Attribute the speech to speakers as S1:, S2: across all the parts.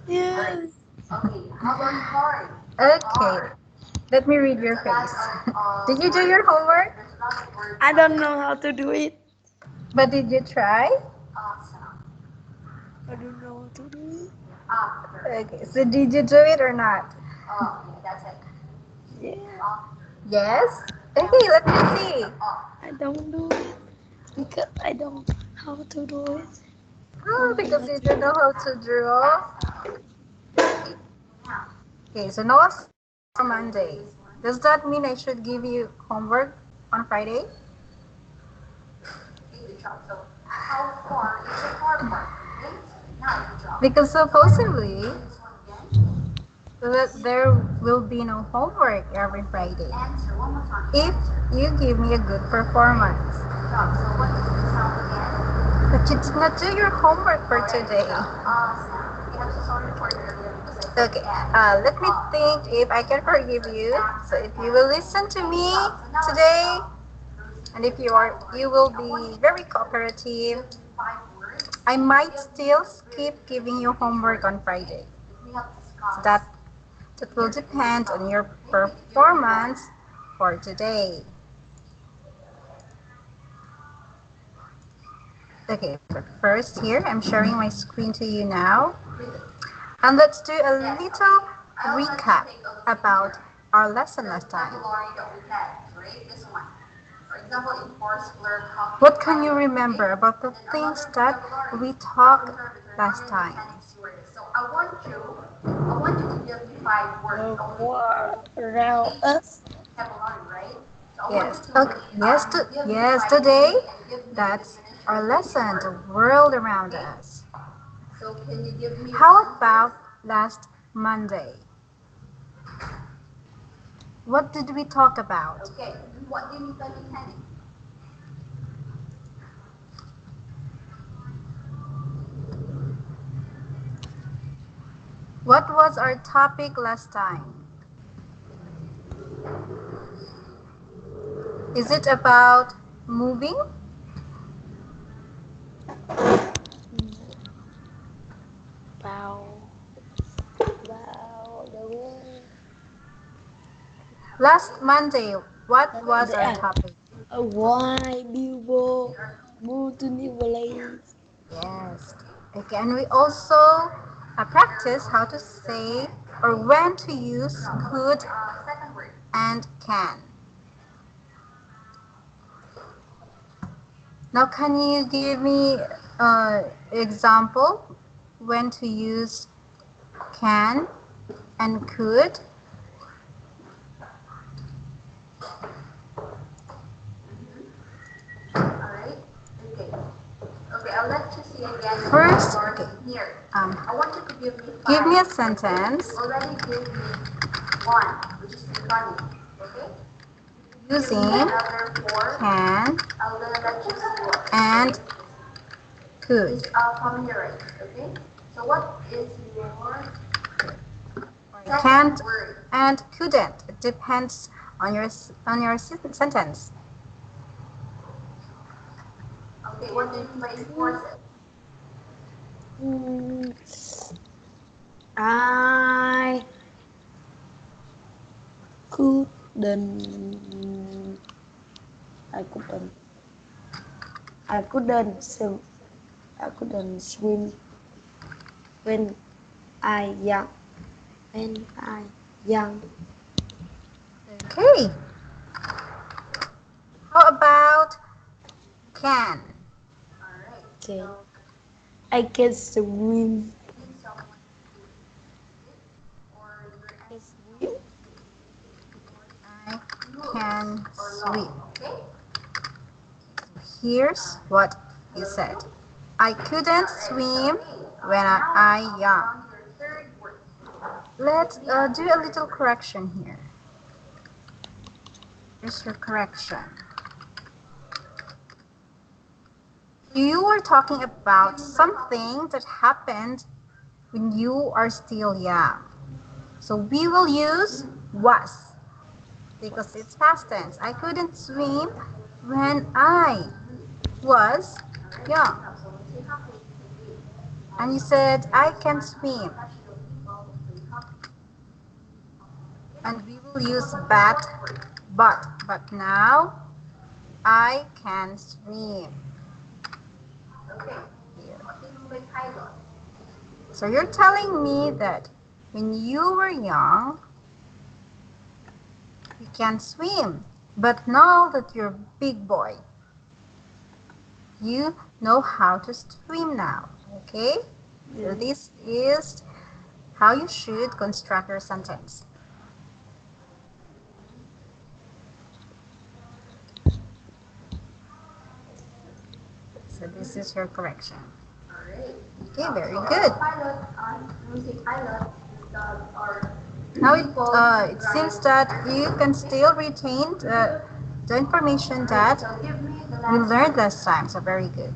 S1: Yes.
S2: Okay, how about hard?
S3: Okay, let me read your face. Did you do your homework?
S1: I don't know how to do it.
S3: But did you try?
S2: Awesome.
S1: I don't know how to do it.
S2: After.
S3: Okay, so did you do it or not?
S2: Okay, that's it.
S1: Yeah.
S3: Yes? Okay, let me see.
S1: I don't do it because I don't how to do it.
S3: Oh,
S1: Oh,
S3: because you
S1: that's
S3: don't know how to draw. Okay, so no assignments for Monday. Does that mean I should give you homework on Friday?
S2: Okay, good job. So, how far is the far part? Okay, now good job.
S3: Because supposedly
S2: This one again.
S3: there will be no homework every Friday
S2: Answer one more time.
S3: if
S2: Answer.
S3: you give me a good performance.
S2: Good job. So, what is the sound again?
S3: But you did not do your homework for today.
S2: Awesome. Okay, I'm so sorry for earlier because I
S3: Okay,
S2: said and.
S3: let me think if I can forgive you. So if you will listen to me today, and if you will be very cooperative, I might still skip giving you homework on Friday. So that will depend on your performance for today. Okay, but first here I'm sharing my screen to you now. And let's do a little recap about our lesson last time. What can you remember about the things that we talked last time?
S2: So I want you to give me five words.
S1: the world around us.
S2: Vocabulary, right? So I want
S3: Yes.
S2: you to
S3: Okay.
S2: give me
S3: Yes.
S2: five
S3: Today,
S2: words and give me the
S3: that's
S2: definition
S3: our
S2: of each
S3: lesson.
S2: word.
S3: The world around
S2: Okay?
S3: us.
S2: So can you give me
S3: How
S2: one
S3: about
S2: first?
S3: last Monday? What did we talk about?
S2: Okay. What do you mean by mechanic?
S3: What was our topic last time? Is it about moving?
S1: Bow, bow, the world.
S3: Last Monday, what was our
S1: There.
S3: topic?
S1: Why people move to new place?
S3: Yes. Okay, and we also practice how to say or when to use could
S2: Second word.
S3: and can. Now, can you give me example when to use can and could?
S2: Alright? Okay. Okay, I'll let you see again
S3: First,
S2: starting
S3: okay,
S2: here.
S3: um,
S2: I want you to give me
S3: give
S2: five.
S3: me a
S2: Okay?
S3: sentence
S2: You already gave me one, which is running. Okay? Give me
S3: using
S2: another four.
S3: can
S2: I'll let you see what.
S3: and
S2: Okay?
S3: could.
S2: Just familiarize. Okay? So what is your
S3: Can't
S2: second word?
S3: and couldn't. It depends on your sentence.
S2: Okay, what do you mean by enforce it?
S1: Hmm, I couldn't. I couldn't. I couldn't swim. I couldn't swim when I young. When I young.
S3: Okay. How about can?
S2: Alright,
S1: Okay.
S2: so
S1: I can swim.
S2: you need someone to it or your
S1: Can
S2: answer
S1: swim.
S3: I
S2: smooth
S3: can
S2: or
S3: swim.
S2: long. Okay?
S3: Here's what he said. I couldn't swim when I young.
S2: On your third word.
S3: Let's do a little correction here. Here's your correction. You were talking about something that happened when you are still young. So we will use was because it's past tense. I couldn't swim when I was young.
S2: So let's see how quick you can do.
S3: And you said I can swim. And we will use but now I can swim.
S2: Okay.
S3: Here.
S2: What do you mean by pilot?
S3: So you're telling me that when you were young, you can't swim, but now that you're a big boy, you know how to swim now. Okay? So this is how you should construct your sentence. So this is your correction.
S2: Alright.
S3: Okay, very
S2: So
S3: good.
S2: pilot, when we say pilot, or
S3: Now it seems that you can still retain the information that
S2: so give me the
S3: we
S2: last
S3: learned last time. So very good.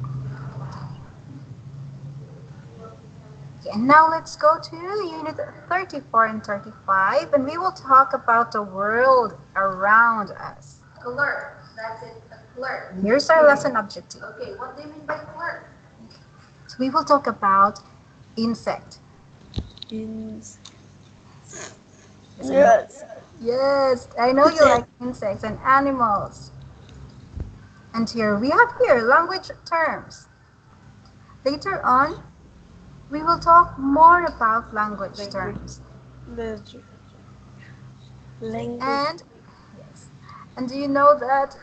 S3: Okay, and now let's go to unit 34 and 35, and we will talk about the world around us.
S2: clerk. That's it, a clerk.
S3: Here's our lesson objective.
S2: Okay, what do you mean by clerk?
S3: So we will talk about insect.
S1: Yes.
S3: Yes, I know you like insects and animals. And here we have here language terms. Later on, we will talk more about language terms.
S1: Language.
S3: And yes, and do you know that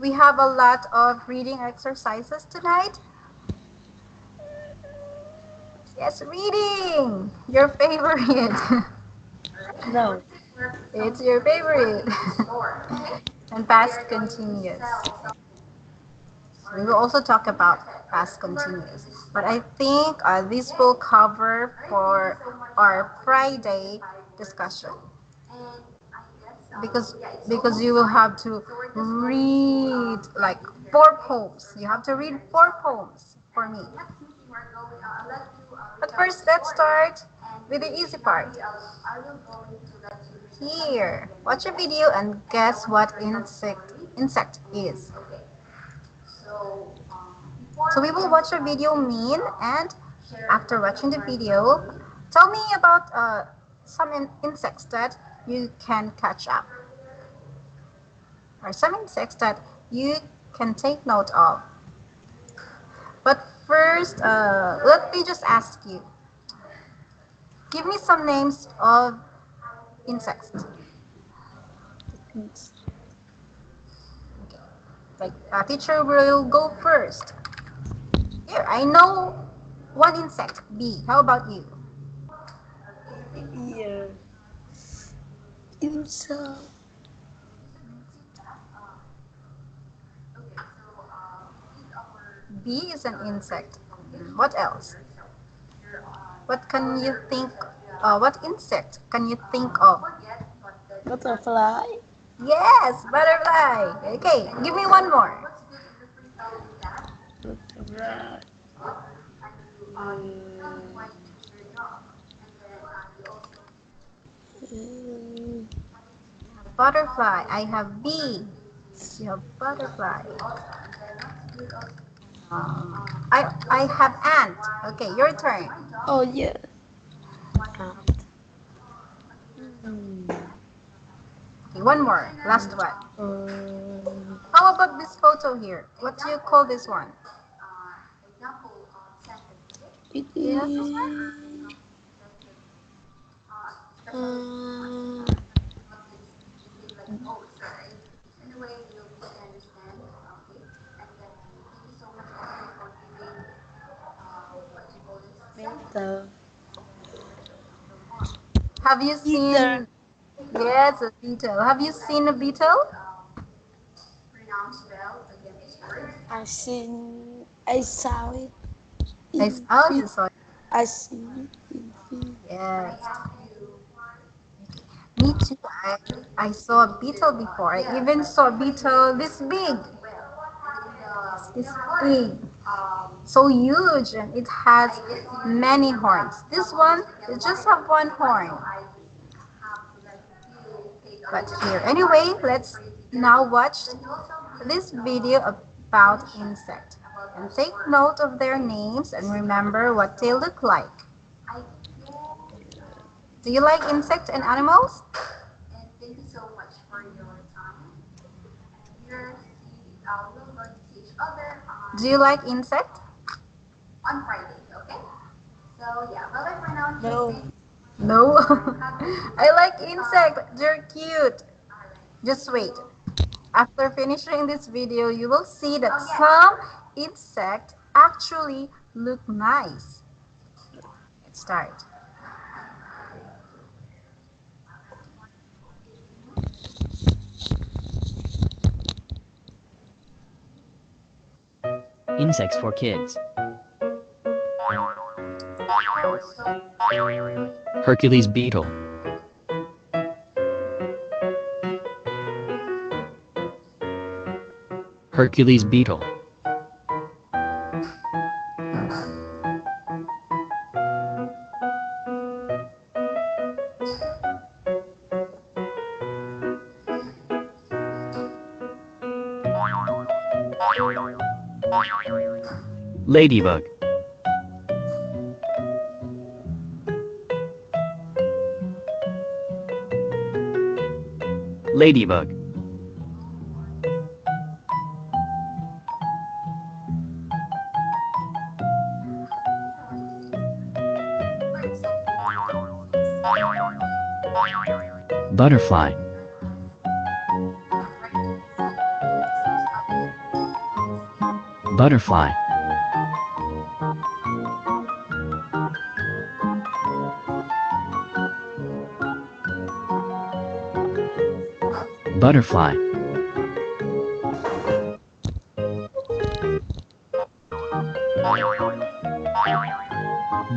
S3: we have a lot of reading exercises tonight? Yes, reading, your favorite.
S1: No.
S3: It's your favorite. And past continuous. We will also talk about past continuous. But I think this will cover for our Friday discussion. Because you will have to read like 4 poems. You have to read 4 poems for me. But first, let's start with the easy part. Here, watch a video and guess what insect is. So we will watch a video mean, and after watching the video, tell me about some insects that you can catch up, or some insects that you can take note of. But first, let me just ask you, give me some names of insects. Okay. Like teacher will go first. Here, I know one insect, bee. How about you?
S1: Yeah. Inside.
S3: Bee is an insect. What else? What can you think? What insect can you think of?
S1: Butterfly.
S3: Yes, butterfly. Okay, give me one more.
S1: Butterfly. Mm,
S3: Butterfly. I have bee. You have butterfly. I have ant. Okay, your turn.
S1: Oh yeah. Mm,
S3: Okay, one more. Last one.
S1: um,
S3: How about this photo here? What do you call this one?
S1: it
S3: Do you have this
S1: is.
S3: one?
S1: Um, Mental.
S3: Have you
S1: Either.
S3: seen? Yes, a beetle. Have you seen a beetle?
S1: I saw it in
S3: Oh,
S1: film.
S3: you saw it.
S1: I seen it in film.
S3: Yes. Me too. I saw a beetle before. I even saw a beetle this big. This big. So huge, and it has many horns. This one, it just have one horn. But here, anyway, let's now watch this video about insect. And take note of their names and remember what they look like. Do you like insects and animals? Do you like insect?
S2: On Friday, okay? So yeah, bye bye for now.
S1: No.
S3: No. I like insect. They're cute. Just wait. After finishing this video, you will see that some insects actually look nice. Let's start.
S4: Insects for kids. Hercules beetle. Hercules beetle. Ladybug. Ladybug. Butterfly. Butterfly. Butterfly.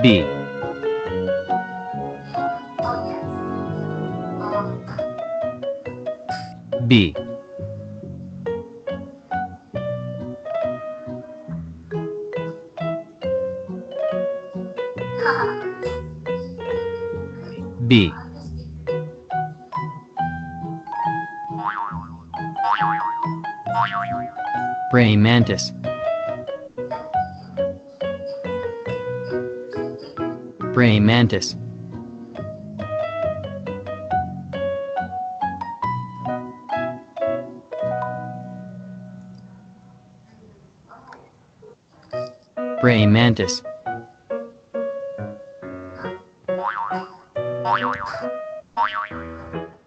S4: Bee. Bee. Bee. Praying mantis. Praying mantis. Praying mantis.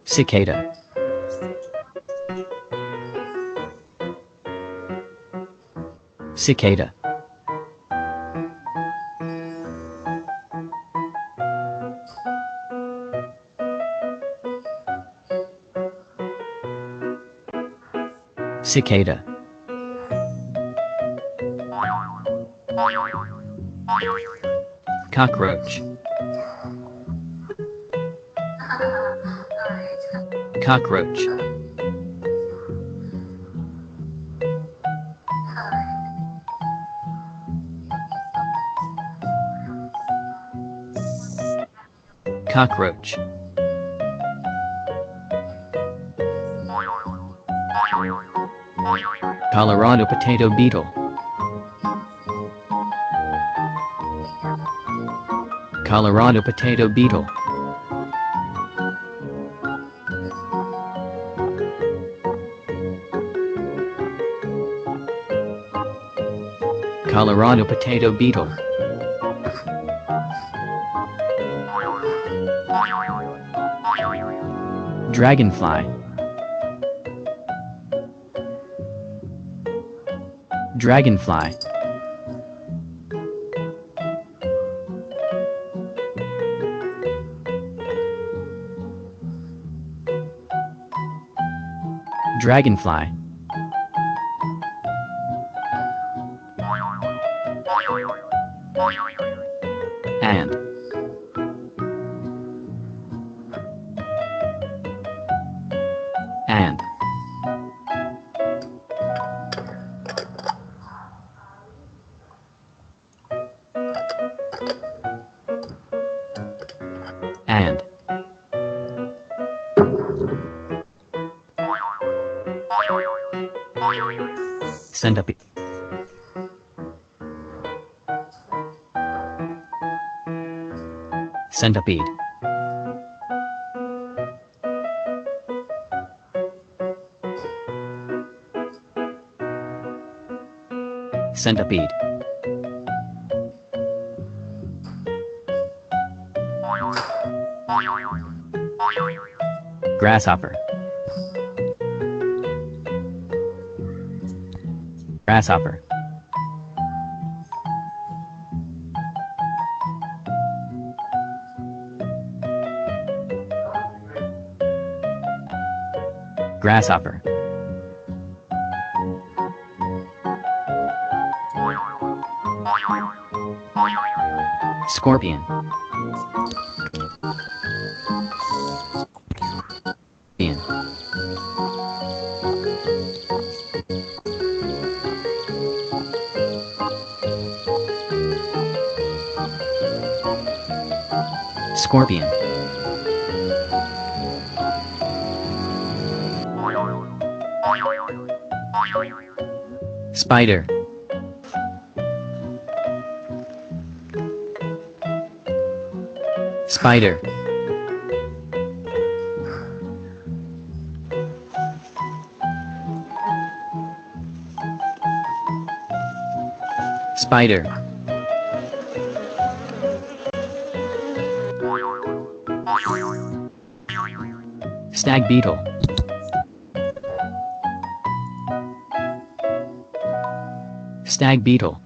S4: Cicada. Cicada. Cicada. Cockroach. Cockroach. Cockroach. Colorado potato beetle. Colorado potato beetle. Colorado potato beetle. Dragonfly. Dragonfly. Dragonfly. And. And. And. Centipede. Centipede. Centipede. Grasshopper. Grasshopper. Grasshopper. Scorpion. Scorpion. Scorpion. Spider. Spider. Spider. Stag beetle. Stag beetle.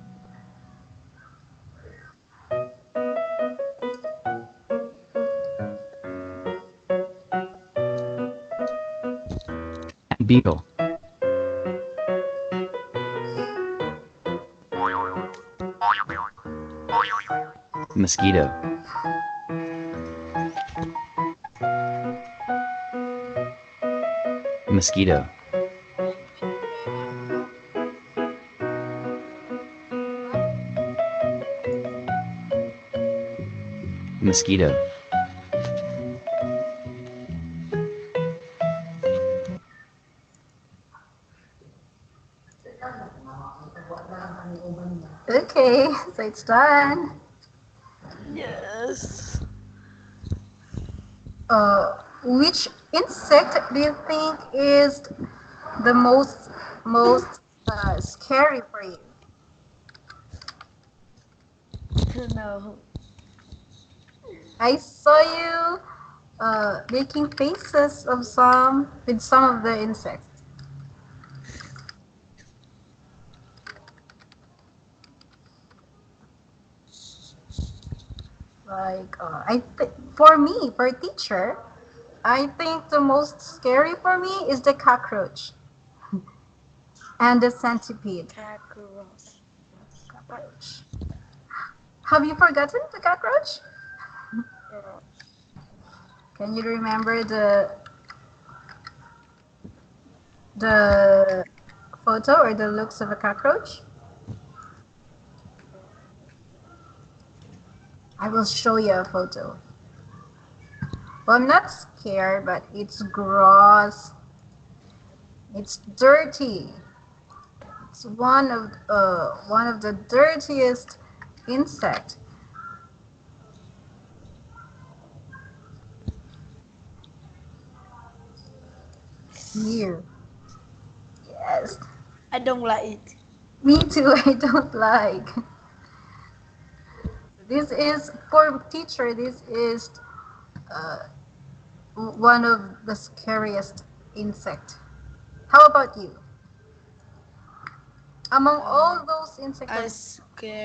S4: Stag beetle. Mosquito. Mosquito. Mosquito.
S3: Okay, so it's done.
S1: Yes.
S3: Which insect do you think is the most scary for you?
S1: No.
S3: I saw you making faces of some with some of the insects. Like for me, for teacher, I think the most scary for me is the cockroach and the centipede.
S1: Cockroach.
S3: Cockroach. Have you forgotten the cockroach? Can you remember the photo or the looks of a cockroach? I will show you a photo. Well, I'm not scared, but it's gross. It's dirty. It's one of the dirtiest insect. Here. Yes.
S1: I don't like it.
S3: Me too. I don't like. This is for teacher. This is uh, one of the scariest insect. How about you? Among all those insects,
S1: I scary.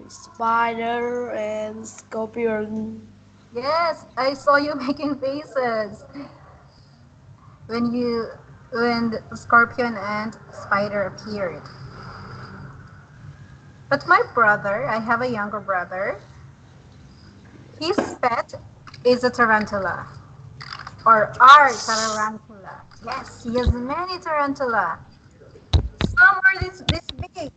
S1: Spider and scorpion.
S3: yes, I saw you making faces when the scorpion and spider appeared. But my brother, I have a younger brother. His pet is a tarantula or our tarantula. Yes, he has many tarantula. Some are this big.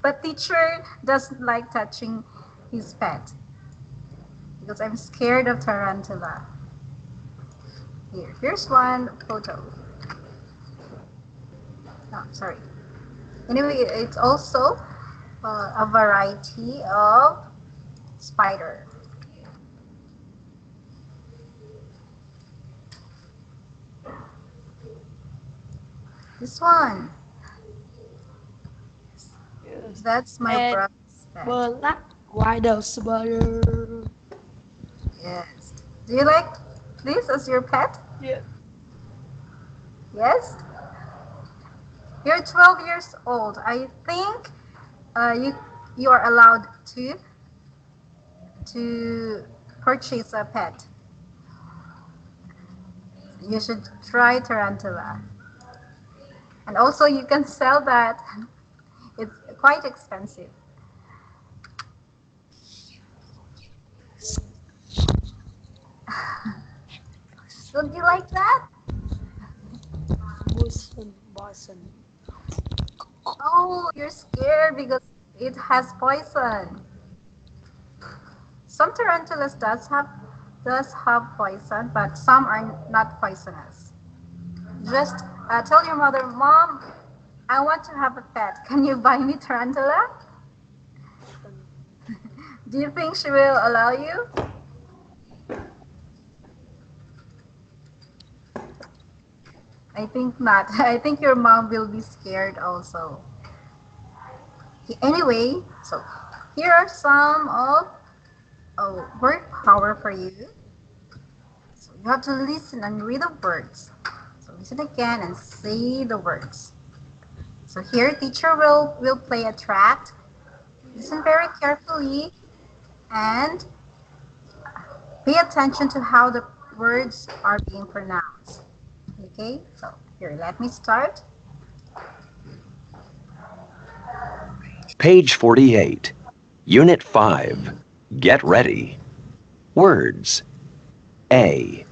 S3: But teacher doesn't like touching his pet because I'm scared of tarantula. Here's one photo. Oh, sorry. Anyway, it's also a variety of spider? This one.
S1: Yes.
S3: That's my
S1: And
S3: brother's pet.
S1: black widow spider.
S3: Yes. Do you like this as your pet?
S1: Yeah.
S3: Yes. You're 12 years old. I think you are allowed to purchase a pet. You should try tarantula. And also you can sell that. It's quite expensive. Would you like that?
S1: Boson.
S3: Oh, you're scared because it has poison. Some tarantulas does have poison, but some are not poisonous. Just tell your mother, Mom, I want to have a pet. Can you buy me tarantula? Do you think she will allow you? I think not. I think your mom will be scared also. Anyway, so here are some of word power for you. So you have to listen and read the words. So listen again and say the words. So here teacher will play a track. Listen very carefully and pay attention to how the words are being pronounced. Okay, so here let me start.
S5: Page 48. Unit 5. Get ready. Words. A.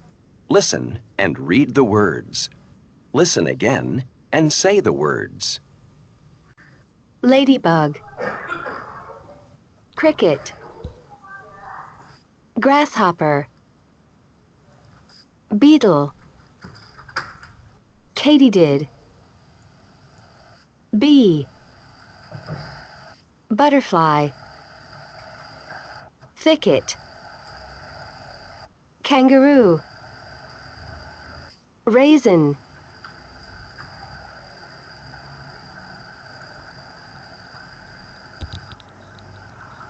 S5: Listen and read the words. Listen again and say the words.
S6: Ladybug, cricket, grasshopper, beetle, katydid, bee, butterfly, thicket, kangaroo, raisin,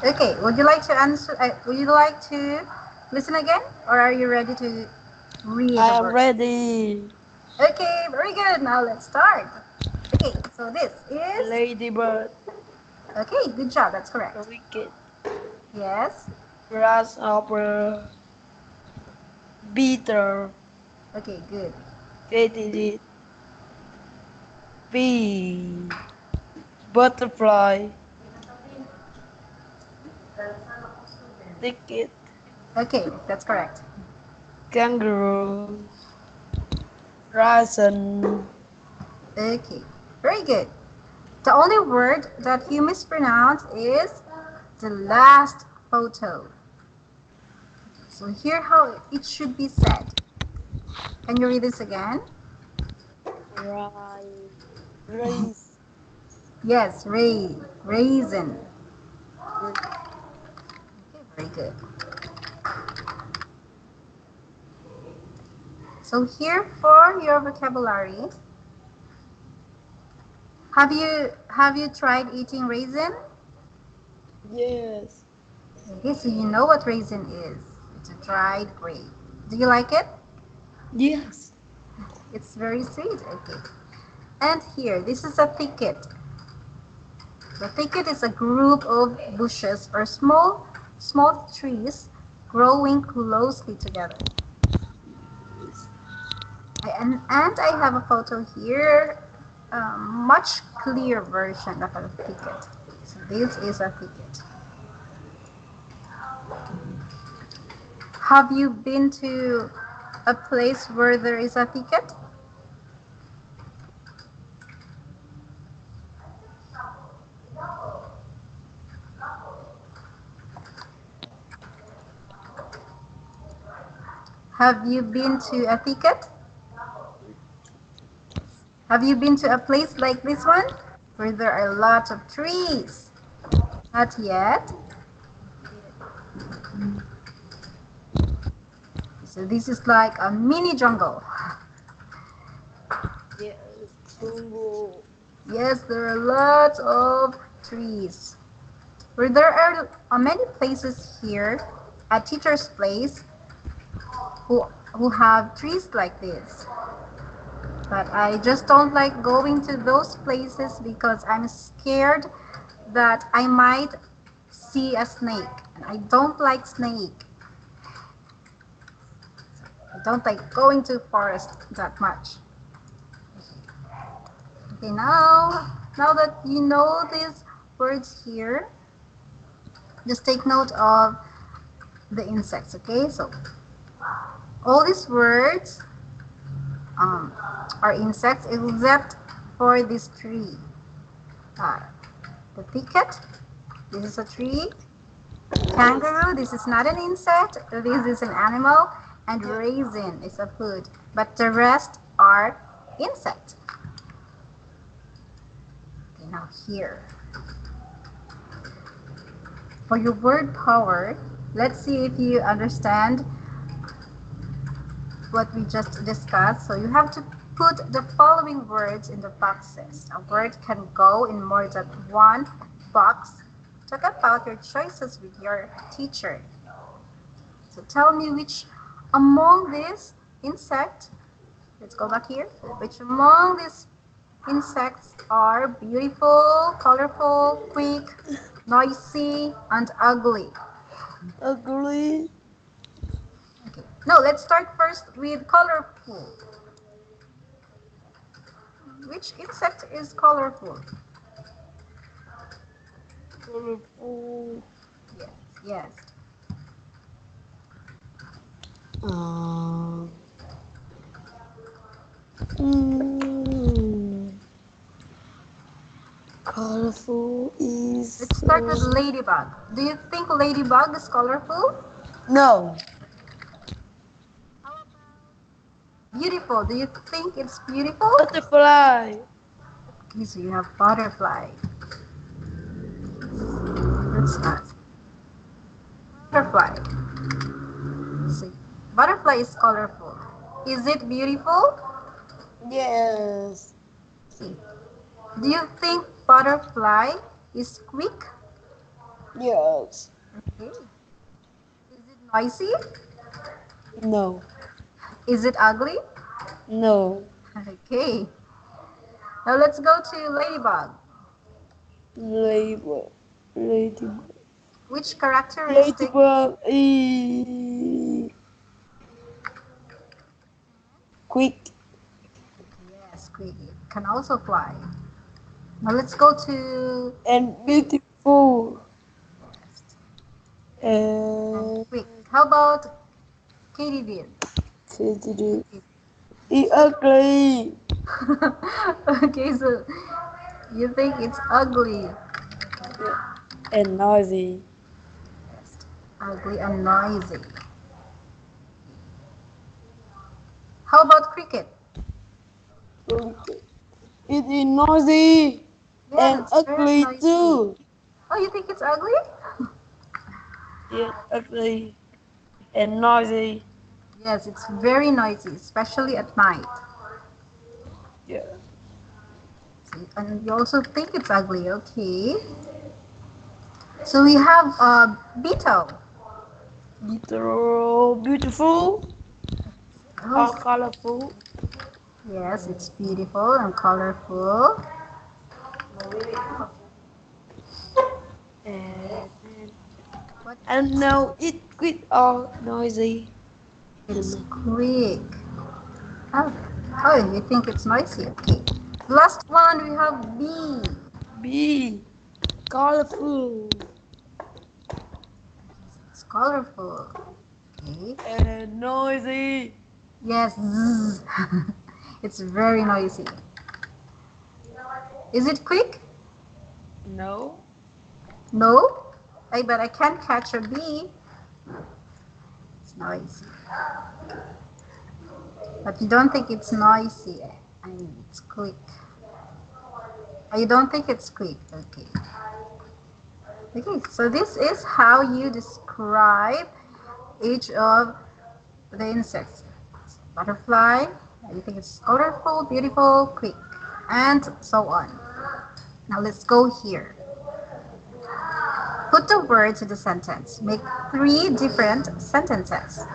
S3: Okay, would you like to answer? Would you like to listen again, or are you ready to read
S1: I
S3: the
S1: am
S3: word?
S1: ready.
S3: Okay, very good. Now let's start. Okay, so this is
S1: Ladybird,
S3: okay. Good job. That's correct.
S1: cricket,
S3: Yes.
S1: grasshopper, beetle,
S3: Okay, good.
S1: katydid, bee, butterfly, ticket,
S3: Okay, that's correct.
S1: kangaroo, raisin.
S3: Okay, very good. The only word that you mispronounce is the last photo. So here how it should be said. Can you read this again?
S1: Rai, race,
S3: Yes, raisin. Okay, very good. So here for your vocabulary, have you tried eating raisin?
S1: yes,
S3: Okay, so you know what raisin is. It's a dried grape. Do you like it?
S1: yes,
S3: It's very sweet. Okay. And here, this is a thicket. The thicket is a group of bushes or small trees growing closely together. And I have a photo here, a much clearer version of a thicket. So this is a thicket. Have you been to a place where there is a thicket? Have you been to a thicket? Have you been to a place like this one where there are lots of trees? Not yet. So this is like a mini jungle.
S1: Yes, jungle.
S3: Yes, there are lots of trees. Where there are many places here at teacher's place who have trees like this. But I just don't like going to those places because I'm scared that I might see a snake. And I don't like snake. I don't like going to forest that much. Okay, now that you know these words here, just take note of the insects, okay? So all these words are insects except for this tree. Uh, the thicket, this is a tree. Kangaroo, this is not an insect, this is an animal. And raisin is a food, but the rest are insects. Okay, now here. For your word power, let's see if you understand what we just discussed. So you have to put the following words in the boxes. A word can go in more than one box. Talk about your choices with your teacher. So tell me which among these insects, let's go back here, which among these insects are beautiful, colorful, quick, noisy, and ugly.
S1: Ugly.
S3: Okay. No, let's start first with colorful. Which insect is colorful?
S1: Colorful.
S3: Yes, yes.
S1: Um. Mm, colorful is
S3: Let's start with ladybug. Do you think ladybug is colorful?
S1: no.
S3: Beautiful. Do you think it's beautiful?
S1: Butterfly.
S3: Okay, so you have butterfly. Let's ask. Butterfly. See, butterfly is colorful. Is it beautiful?
S1: Yes.
S3: See, do you think butterfly is quick?
S1: Yes.
S3: Okay. Is it noisy?
S1: No.
S3: Is it ugly?
S1: No.
S3: Okay. Now let's go to ladybug.
S1: Ladybug. Ladybug.
S3: Which characteristic?
S1: Ladybug is quick
S3: Yes, quick. It can also fly. Now let's go to
S1: and beautiful
S3: and
S1: and
S3: quick. How about katydid?
S1: sensitive. It's ugly
S3: Okay, so you think it's ugly.
S1: and noisy.
S3: Ugly and noisy. How about cricket?
S1: It is noisy
S3: Yes,
S1: and
S3: it's very
S1: ugly
S3: noisy.
S1: too.
S3: Oh, you think it's ugly?
S1: It's ugly and noisy.
S3: Yes, it's very noisy, especially at night.
S1: Yeah.
S3: See, and you also think it's ugly, okay? So we have beetle.
S1: Literal beautiful or
S3: Oh,
S1: colorful
S3: yes, it's beautiful and colorful.
S1: and
S3: What
S1: I don't know it quick or noisy.
S3: It's quick. Oh, oh, you think it's noisy? Okay. Last one, we have bee.
S1: B colorful
S3: It's colorful. Okay.
S1: and noisy.
S3: Yes. Zzz. It's very noisy. Is it quick?
S1: No.
S3: No. But I can't catch a bee. It's noisy. But you don't think it's noisy. I mean, it's quick. You don't think it's quick. Okay. Okay, so this is how you describe each of the insects. Butterfly, you think it's colorful, beautiful, quick, and so on. Now let's go here. Put the words in the sentence. Make 3 different sentences.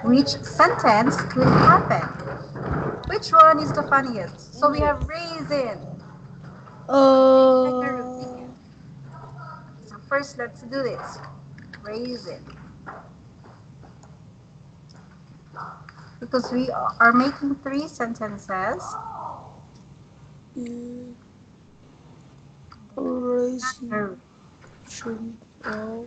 S3: Which sentence could happen? Which one is the funniest? So we have raisin.
S1: Uh,
S3: So first, let's do this. Raisin. Because we are making 3 sentences.
S1: Raisin. Jumbo.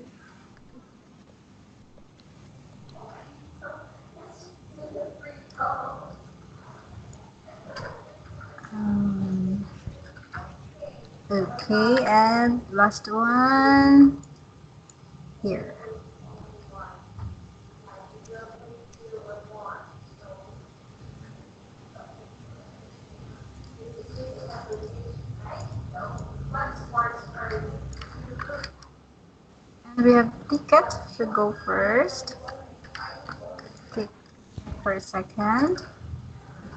S3: Okay, and last one here. And we have ticket should go first. Tick for second.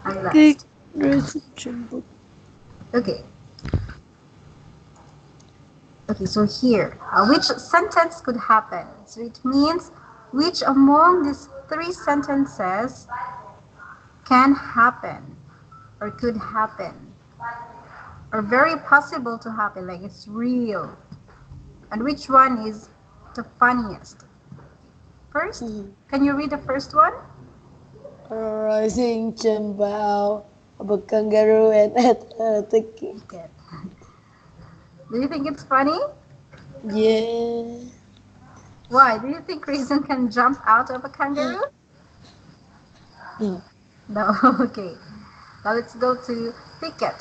S3: And last.
S1: Raisin jumbo.
S3: Okay. Okay, so here, which sentence could happen? So it means which among these 3 sentences can happen or could happen or very possible to happen, like it's real. And which one is the funniest? First, can you read the first one?
S1: Rising jumbo of a kangaroo and a ticket.
S3: Okay. Do you think it's funny?
S1: Yeah.
S3: Why? Do you think Raisin can jump out of a kangaroo?
S1: No.
S3: No, okay. Now let's go to ticket.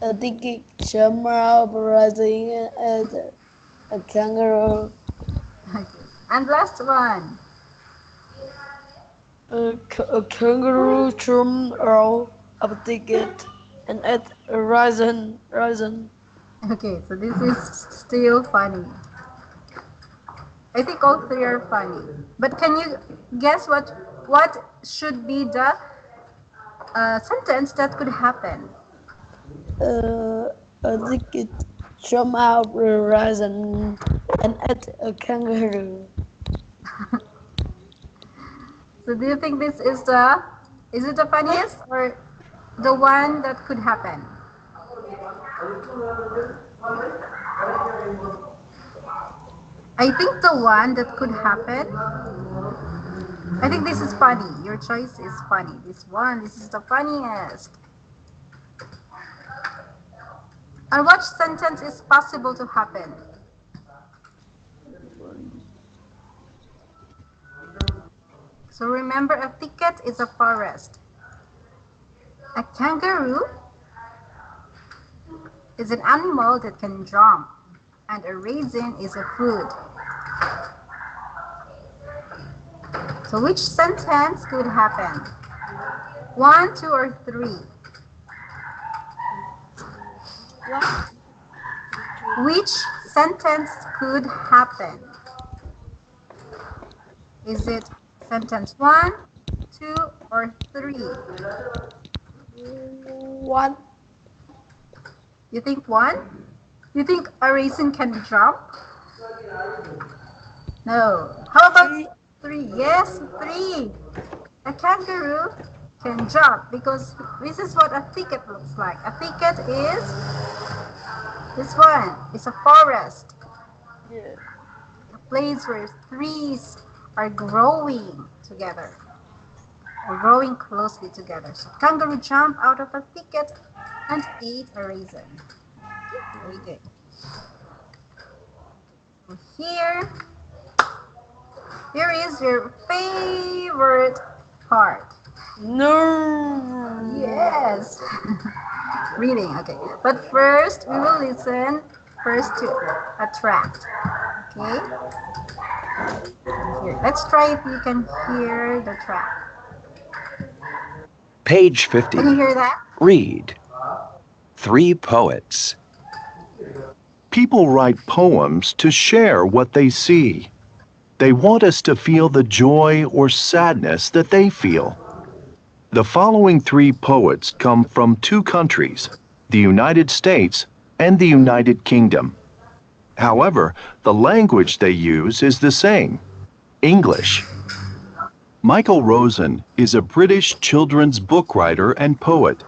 S1: A ticket jump out rising and a kangaroo.
S3: Okay. And last one.
S1: A kangaroo jumped out of a ticket and ate a raisin.
S3: Okay, so this is still funny. I think all 3 are funny. But can you guess what should be the sentence that could happen?
S1: A ticket jumped out of a raisin and ate a kangaroo.
S3: So do you think this is it the funniest or the one that could happen? I think the one that could happen. I think this is funny. Your choice is funny. This is the funniest. And what sentence is possible to happen? So remember, a thicket is a forest. A kangaroo is an animal that can jump, and a raisin is a fruit. So which sentence could happen? 1, 2, or 3? Which sentence could happen? Is it sentence 1, 2, or 3?
S1: 1.
S3: You think 1? You think a raisin can jump? No. How about 3? Yes, 3. A kangaroo can jump because this is what a thicket looks like. A thicket is this one. It's a forest.
S1: Yeah.
S3: A place where trees are growing together. Or growing closely together. So kangaroo jumped out of a thicket and ate a raisin. Very good. So here is your favorite part.
S1: No.
S3: Yes. Reading, okay. But first, we will listen first to a track. Okay? Here, let's try if you can hear the track.
S5: Page 50.
S3: Can you hear that?
S5: Read. 3 poets.
S7: People write poems to share what they see. They want us to feel the joy or sadness that they feel. The following three poets come from two countries, the United States and the United Kingdom. However, the language they use is the same, English. Michael Rosen is a British children's book writer and poet.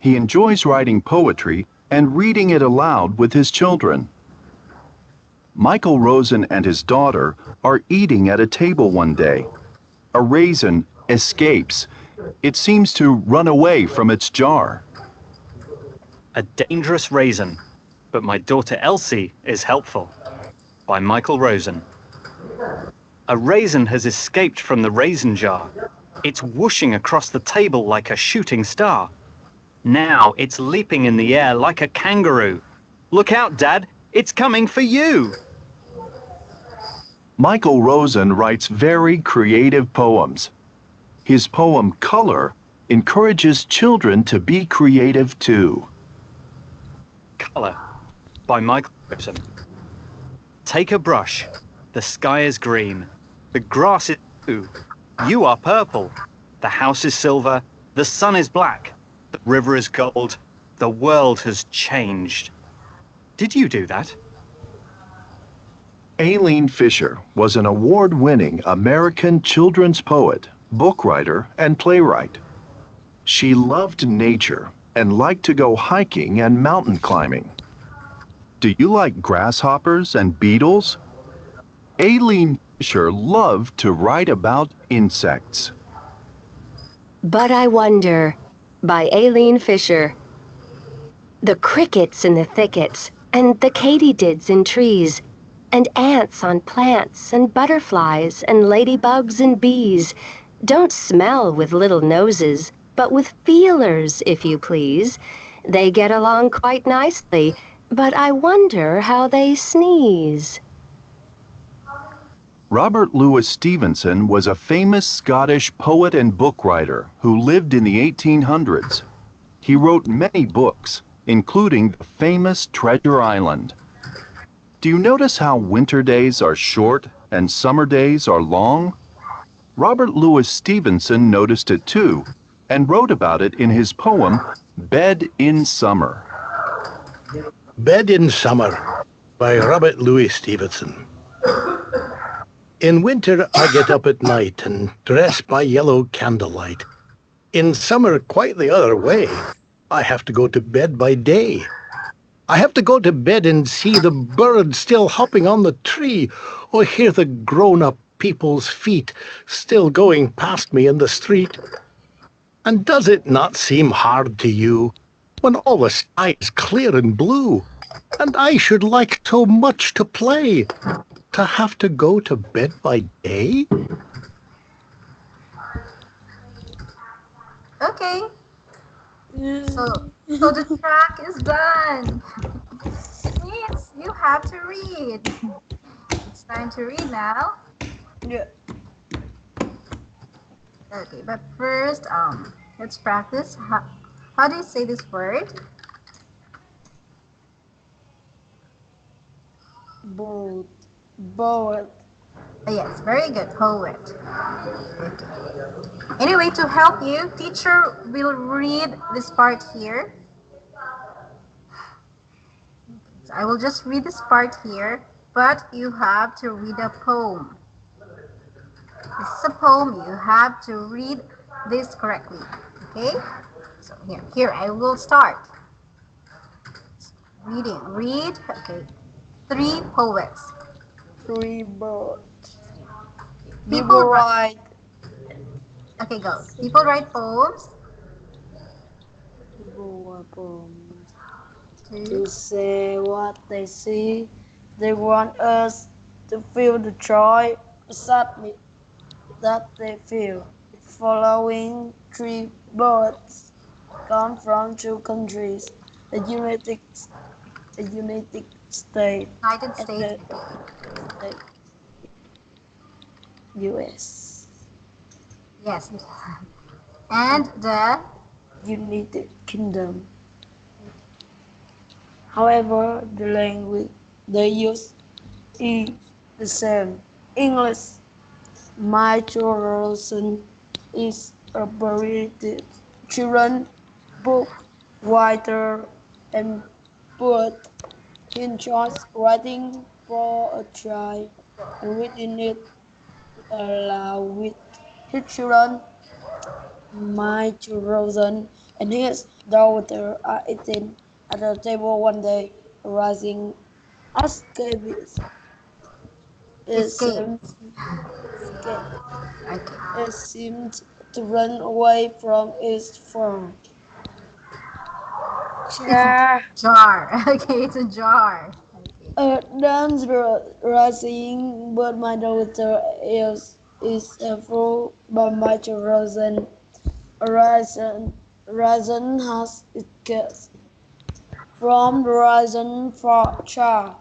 S7: He enjoys writing poetry and reading it aloud with his children. Michael Rosen and his daughter are eating at a table one day. A raisin escapes. It seems to run away from its jar.
S8: A dangerous raisin, but my daughter Elsie is helpful. By Michael Rosen. A raisin has escaped from the raisin jar. It's whooshing across the table like a shooting star. Now it's leaping in the air like a kangaroo. Look out, Dad, it's coming for you.
S7: Michael Rosen writes very creative poems. His poem Color encourages children to be creative too.
S8: Color by Michael Rosen. Take a brush. The sky is green. The grass is blue. You are purple. The house is silver. The sun is black. The river is gold. The world has changed. Did you do that?
S7: Aileen Fisher was an award-winning American children's poet, book writer, and playwright. She loved nature and liked to go hiking and mountain climbing. Do you like grasshoppers and beetles? Aileen Fisher loved to write about insects.
S6: But I Wonder by Aileen Fisher. The crickets in the thickets, and the katydids in trees, and ants on plants, and butterflies, and ladybugs and bees don't smell with little noses, but with feelers, if you please. They get along quite nicely, but I wonder how they sneeze.
S7: Robert Louis Stevenson was a famous Scottish poet and book writer who lived in the 1800s. He wrote many books, including the famous Treasure Island. Do you notice how winter days are short and summer days are long? Robert Louis Stevenson noticed it too, and wrote about it in his poem, Bed in Summer.
S9: Bed in Summer by Robert Louis Stevenson. In winter, I get up at night and dress by yellow candlelight. In summer, quite the other way. I have to go to bed by day. I have to go to bed and see the birds still hopping on the tree, or hear the grown-up people's feet still going past me in the street. And does it not seem hard to you when all the sky is clear and blue, and I should like so much to play, to have to go to bed by day?
S3: Okay. So the track is done. It means you have to read. It's time to read now.
S1: Yeah.
S3: Okay, but first, let's practice. How do you say this word?
S1: Boat.
S3: Yes, very good. Poet. Okay. Anyway, to help you, teacher will read this part here. So I will just read this part here, but you have to read a poem. This is a poem. You have to read this correctly. Okay? So here I will start. Reading. Read. Okay. 3 poets.
S1: 3 birds.
S3: People
S1: write.
S3: Okay, go. People write poems.
S1: People write poems.
S3: To
S1: To say what they see. They want us to feel the joy, the sadness that they feel. Following 3 birds come from 2 countries, the United States
S3: United
S1: and
S3: States.
S1: the US.
S3: Yes. And the
S1: United Kingdom. However, the language they use is the same. English. My children is a very children book writer and poet. He enjoys writing for a child and reading it aloud with his children. My children and his daughter are eating at a table one day, rising escapist. It
S3: Escape.
S1: seemed,
S3: Okay.
S1: it seemed to run away from its farm.
S3: It's
S1: Cha,
S3: jar. Okay, it's a jar. Okay.
S1: a dance rising, but my daughter is full by my children. Horizon has escaped from the horizon for Cha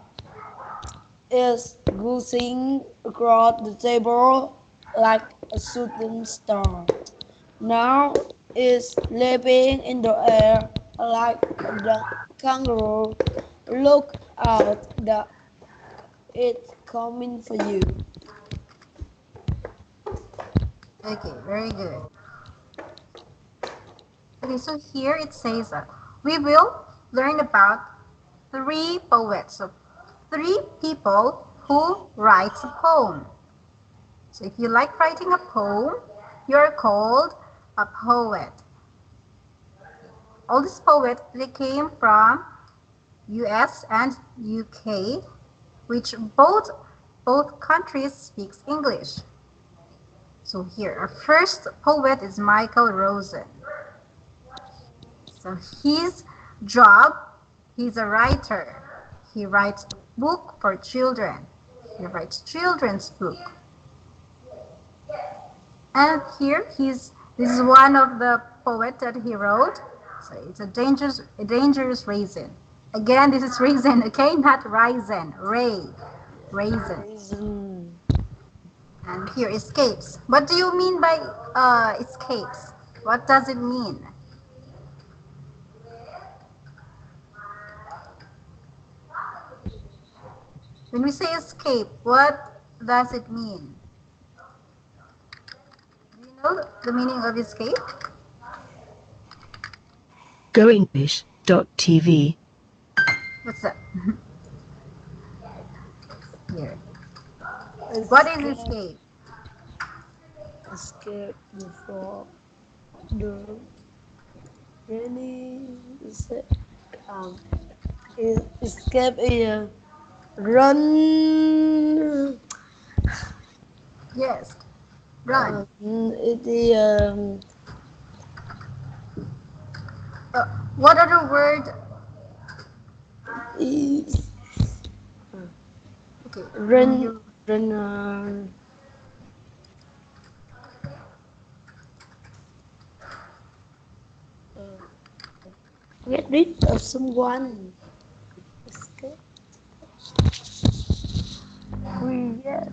S1: is gazing across the table like a shooting star. Now is leaping in the air like the kangaroo. Look out, it's coming for you.
S3: Okay, very good. Okay, so here it says that we will learn about three poets. So three people who writes a poem. So if you like writing a poem, you're called a poet. All these poets, they came from US and UK, which both countries speaks English. So here, our first poet is Michael Rosen. So his job, he's a writer. He writes a book for children. He writes children's book. And here this is one of the poet that he wrote. So it's a dangerous raisin. Again, this is raisin, okay? Not raisin. Raisin.
S1: Reason.
S3: And here escapes. What do you mean by escapes? What does it mean? When we say escape, what does it mean? Do you know the meaning of escape?
S6: GoEnglish.tv.
S3: What's that? Here. What is escape?
S1: Escape before the rainy. Um, escape is run.
S3: Yes. Run.
S1: It is
S3: What other word?
S1: is
S3: Okay. When
S1: run
S3: you
S1: run. Get rid of someone. Escape. We want to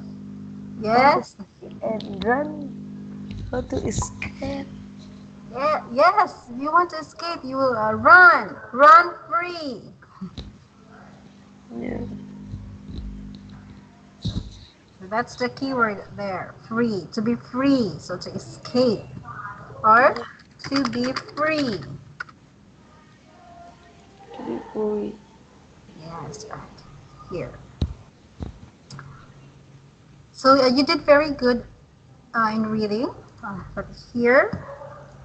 S3: yes.
S1: and run. Want to escape.
S3: Yeah, yes. If you want to escape, you will run. Run free.
S1: Yeah.
S3: So that's the key word there. Free. To be free. So to escape. Or to be free.
S1: To be free.
S3: Yes, right. Here. So you did very good in reading. But here,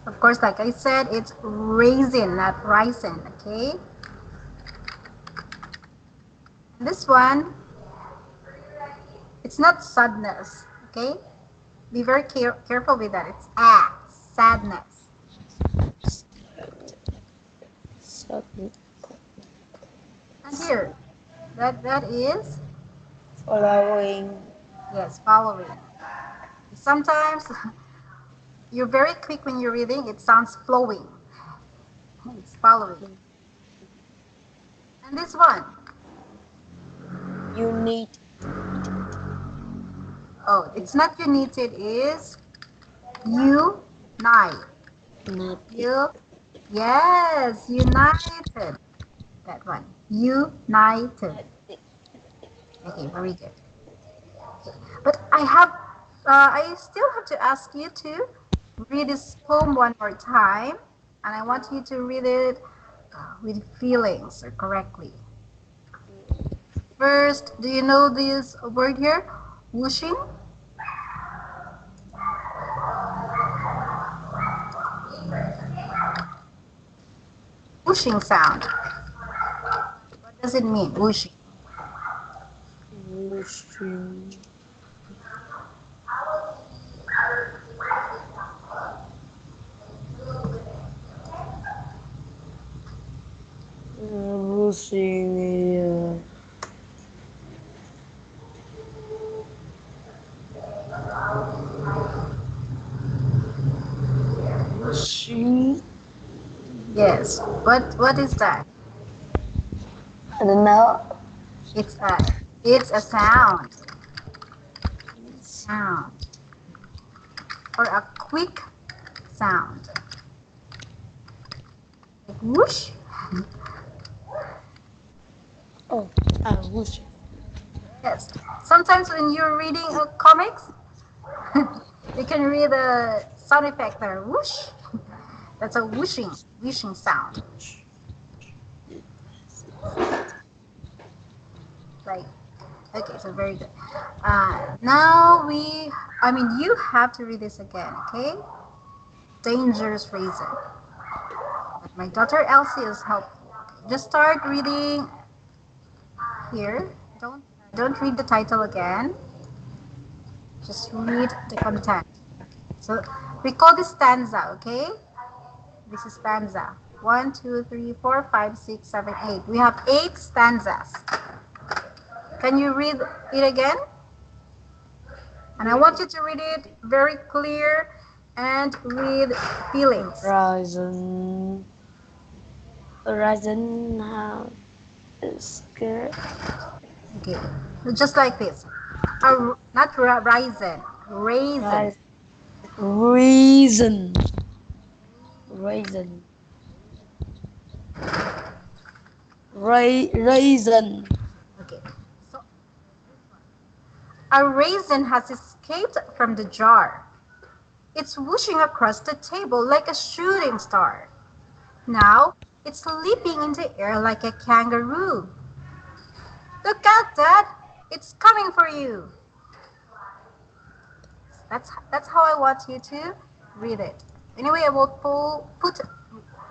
S3: of course, like I said, it's raisin, not ricin. Okay. And this one, it's not sadness. Okay. Be very careful with that. It's sadness.
S1: Sudden
S3: And here, that is
S1: following.
S3: yes, following. Sometimes you're very quick when you're reading. It sounds flowing. It's following. And this one,
S1: You need
S3: oh, it's not united. It is unite.
S1: not
S3: You, yes, united. That one, united. Okay, very good. But I still have to ask you to read this poem one more time, and I want you to read it with feelings or correctly. First, do you know this word here? Whooshing? Whooshing sound. What does it mean? Whooshing.
S1: Whooshing. Whooshing. Whooshing.
S3: Yes. What is that?
S1: I don't know.
S3: It's a sound. Sound. Or a quick sound. Like whoosh.
S1: Oh, whooshing.
S3: Yes. Sometimes when you're reading comics, you can read a sound effect there. Whoosh. That's a whooshing sound. Like, okay, so very good. Now you have to read this again, okay? Dangerous reason. But my daughter Elsie is helpful. Just start reading here. Don't read the title again. Just read the content. So we call this stanza, okay? This is stanza. 1, 2, 3, 4, 5, 6, 7, 8. We have 8 stanzas. Can you read it again? And I want you to read it very clear and with feelings.
S1: Horizon is scared.
S3: Okay, just like this. Not raisin, raisin.
S1: Reason. Raisin. Raisin.
S3: Okay, so a raisin has escaped from the jar. It's whooshing across the table like a shooting star. Now it's leaping in the air like a kangaroo. Look out, Dad! It's coming for you. That's how I want you to read it. Anyway, I will put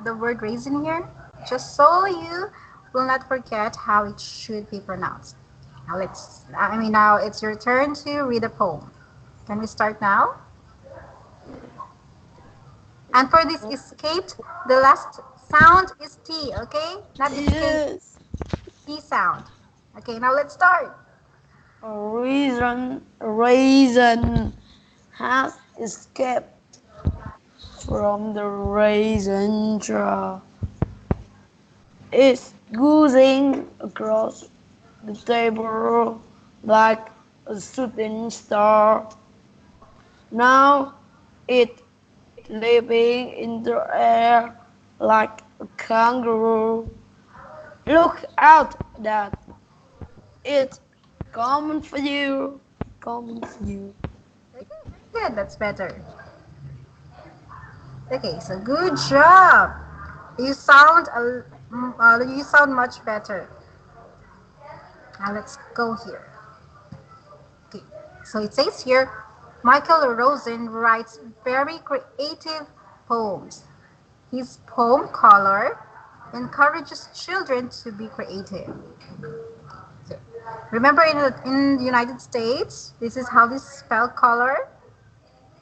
S3: the word raisin here just so you will not forget how it should be pronounced. Now it's your turn to read a poem. Can we start now? And for this escaped, the last sound is T, okay? Not escape,
S1: Yes.
S3: T sound. Okay, now let's start.
S1: Raisin has escaped from the raisin jar. It's oozing across the table like a shooting star. Now it's leaping in the air like a kangaroo. Look out, Dad! It's coming for you. Coming for you.
S3: Okay, very good. That's better. Okay, so good job. You sound much better. Now let's go here. Okay, so it says here, Michael Rosen writes very creative poems. His poem Color encourages children to be creative. Okay. Remember in the United States, this is how they spell color.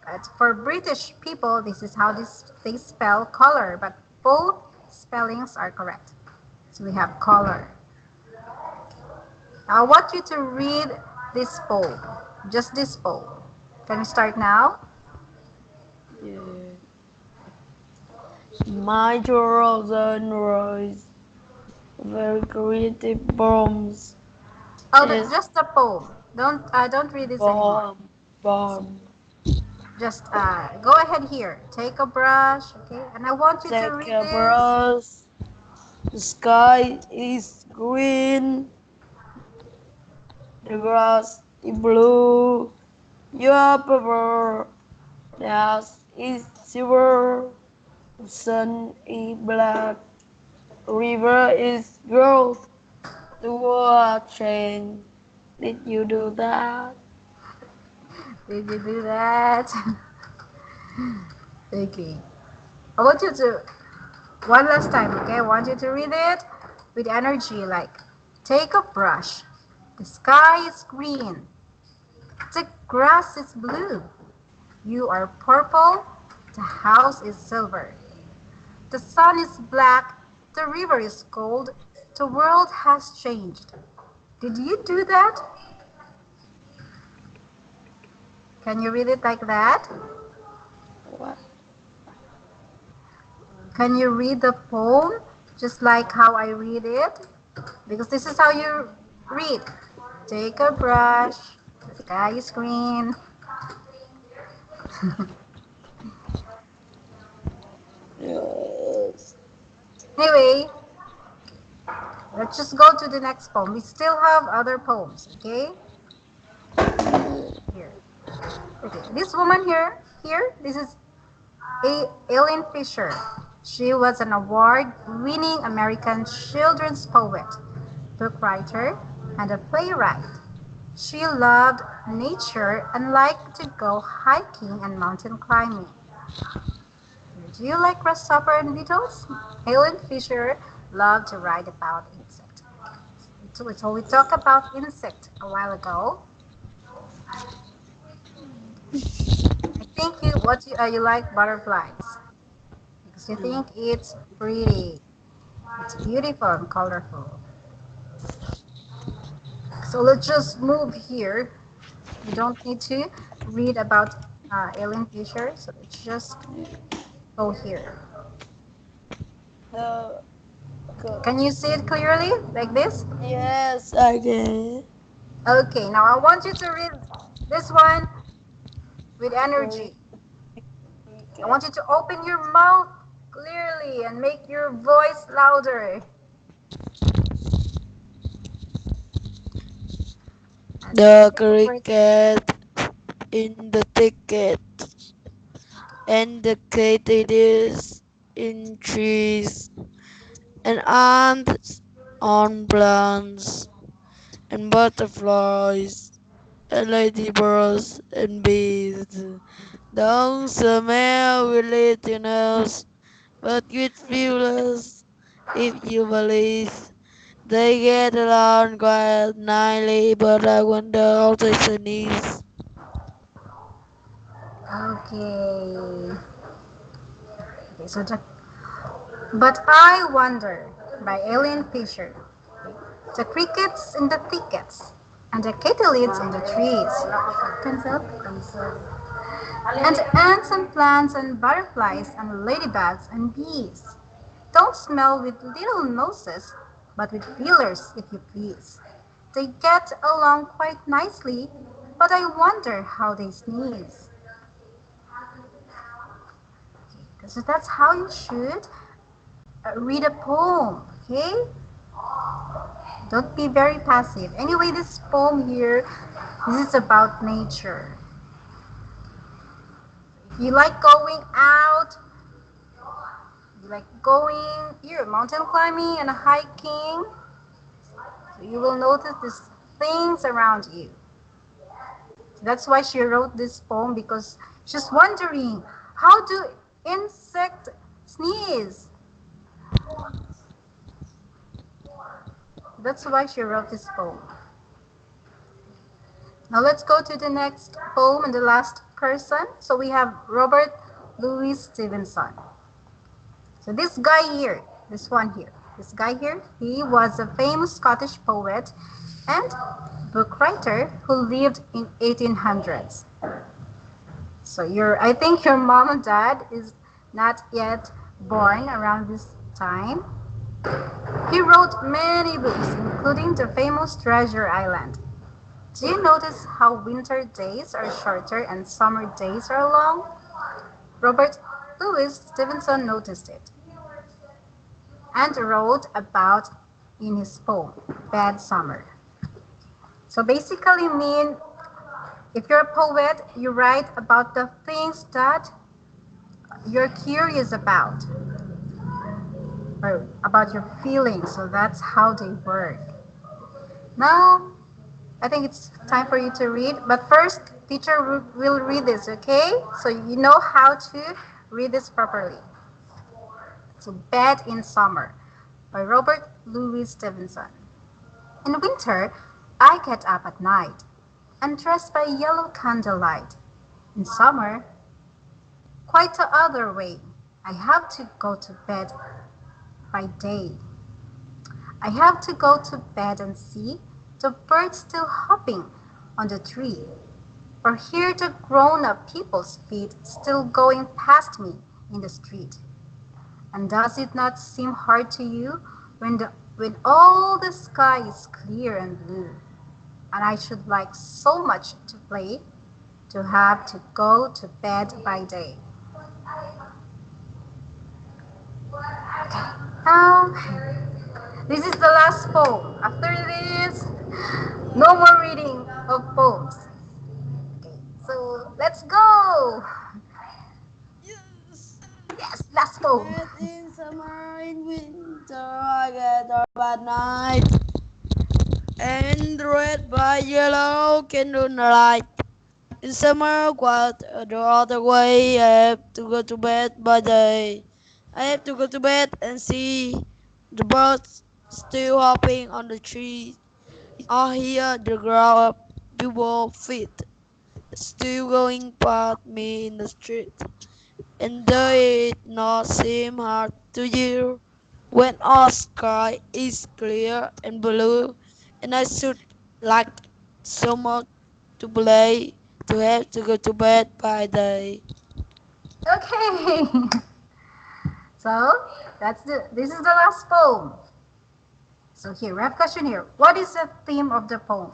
S3: But for British people, this is how they spell color, but both spellings are correct. So we have color. Now I want you to read this poem, just this poem. Can we start now?
S1: Yeah. My children writes very creative poems.
S3: Oh,
S1: Is
S3: just the poem. Don't read this anymore.
S1: bomb.
S3: Just go ahead here. Take a brush, okay? And I want you to
S1: Take
S3: read
S1: a
S3: this.
S1: brush. The sky is green. The grass is blue. You are purple. The house is silver. The sun is black. The river is gold. The world changed. Did you do that?
S3: Did you do that? Okay. I want you to, one last time, okay? I want you to read it with energy, like, take a brush. The sky is green. The grass is blue. You are purple. The house is silver. The sun is black. The river is gold. The world has changed. Did you do that? Can you read it like that?
S1: What?
S3: Can you read the poem just like how I read it? Because this is how you read. Take a brush. The sky is green.
S1: Yes.
S3: Anyway, let's just go to the next poem. We still have other poems, okay? Here. Okay, this woman here, this is Ellen Fisher. She was an award-winning American children's poet, book writer, and a playwright. She loved nature and liked to go hiking and mountain climbing. Do you like grasshopper and beetles? Ellen Fisher loved to write about insects. So we talked about insect a while ago. I think you like butterflies because you think it's pretty. It's beautiful and colorful. So let's just move here. You don't need to read about Ellen Fisher. So let's just go here.
S1: Uh,
S3: Can you see it clearly like this?
S1: yes, I can.
S3: Okay, now I want you to read this one with energy. I want you to open your mouth clearly and make your voice louder. And
S1: The
S3: take a break.
S1: cricket in the thicket and the katydids in trees and ants on plants and butterflies and ladybirds and bees. Don't smell with listeners, but with feelers, if you believe. They get along quite nicely, but I wonder how they sneeze.
S3: Okay. Okay, so But I Wonder by Alien Fisher. The crickets in the thickets and the katydids in the trees. And ants and plants and butterflies and ladybugs and bees. Don't smell with little noses, but with feelers, if you please. They get along quite nicely, but I wonder how they sneeze. So that's how you should read a poem, okay? Don't be very passive. Anyway, this poem here, this is about nature. If you like going out, you like going here, mountain climbing and hiking, so you will notice these things around you. That's why she wrote this poem because she's wondering, how do insects sneeze? That's why she wrote this poem. Now let's go to the next poem and the last person. So we have Robert Louis Stevenson. So this guy here, this guy here, he was a famous Scottish poet and book writer who lived in 1800s. So I think your mom and dad is not yet born around this time. He wrote many books, including the famous Treasure Island. Do you notice how winter days are shorter and summer days are long? Robert Louis Stevenson noticed it and wrote about in his poem, Bad Summer. So basically If you're a poet, you write about the things that you're curious about or about your feelings. So that's how they work. Now, I think it's time for you to read. But first, teacher will read this, okay? So you know how to read this properly. So, Bed in Summer by Robert Louis Stevenson. In winter, I get up at night, undressed by yellow candlelight. In summer, quite the other way. I have to go to bed by day. I have to go to bed and see the birds still hopping on the tree, or hear the grown-up people's feet still going past me in the street. And does it not seem hard to you when all the sky is clear and blue, and I should like so much to play, to have to go to bed by day? Now, this is the last poem. After this, no more reading of poems. Okay, so let's go.
S1: Yes.
S3: Yes, last poem.
S1: Red in summer, in winter, I get up at night. And red by yellow candlelight. In summer, quite the other way, I have to go to bed by day. I have to go to bed and see the birds still hopping on the trees. I hear the grown up people feet still going past me in the street. And does it not seem hard to you when our sky is clear and blue, and I should like so much to play, to have to go to bed by day?
S3: Okay. So this is the last poem. So here we have question here. What is the theme of the poem?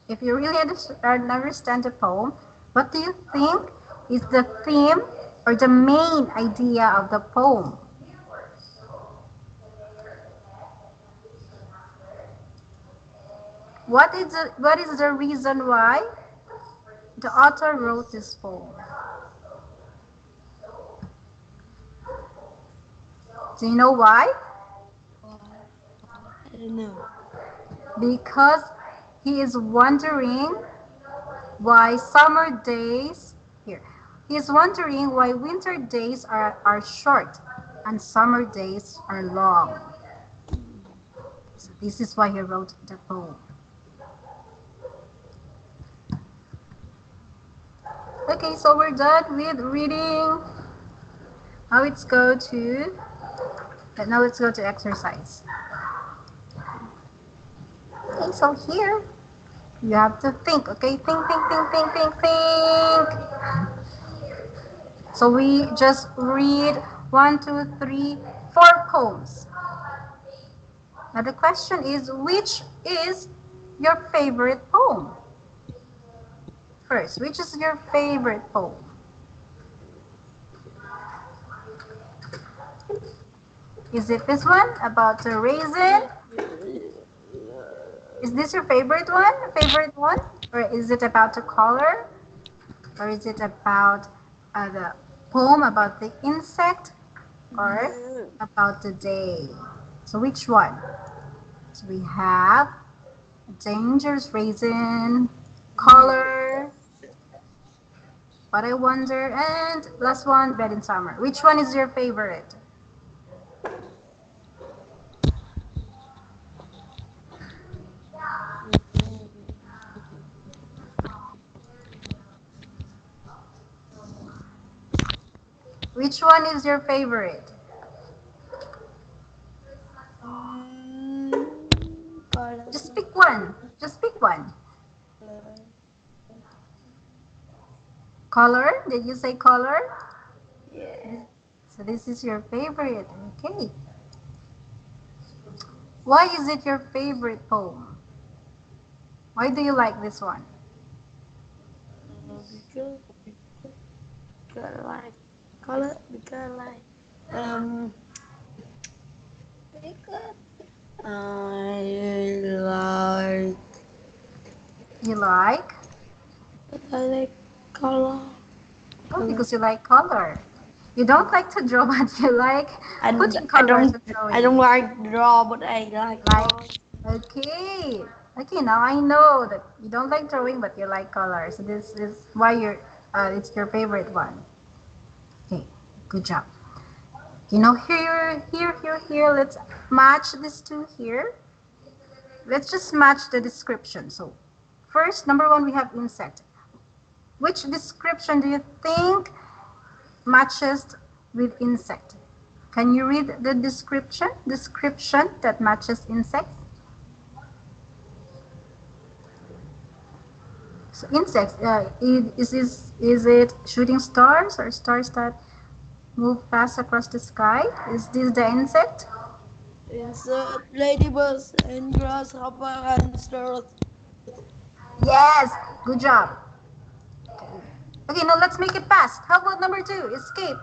S3: If you really understand the poem, what do you think is the theme or the main idea of the poem? What is the reason why the author wrote this poem? Do you know why?
S1: I don't know.
S3: Because he is wondering why summer days here. He is wondering why winter days are short and summer days are long. So this is why he wrote the poem. Okay, so we're done with reading. Now let's go to exercise. Okay, so here you have to think, okay? Think. So we just read 1, 2, 3, 4 poems. Now the question is, which is your favorite poem? First, which is your favorite poem? Is it this one about the raisin? Is this your favorite one? Or is it about the color? Or is it about the poem about the insect? Or about the day? So which one? So we have dangerous raisin, color, what I wonder, and last one, bed in summer. Which one is your favorite? Which one is your favorite? Just pick one. Just pick one. Color? Did you say color?
S1: Yeah.
S3: So this is your favorite. Okay. Why is it your favorite poem? Why do you like this one?
S1: Because like color, because like because I like
S3: You like?
S1: I like color.
S3: Oh, because you like color. You don't like to draw, but you like
S1: And
S3: putting colors and
S1: I
S3: drawing.
S1: don't like draw, but I like
S3: Like,
S1: color.
S3: okay. Okay, now I know that you don't like drawing, but you like colors. So this is why it's your favorite one. Okay, good job. You know, here. Let's match these two here. Let's just match the description. So, first, number one, we have insect. Which description do you think matches with insect? Can you read the description? Description that matches insects. So insects. Is it shooting stars or stars that move fast across the sky? Is this the insect?
S1: Insert ladybirds and grasshopper and sloth.
S3: Yes. Good job. Okay, now let's make it fast. How about number two? Escape.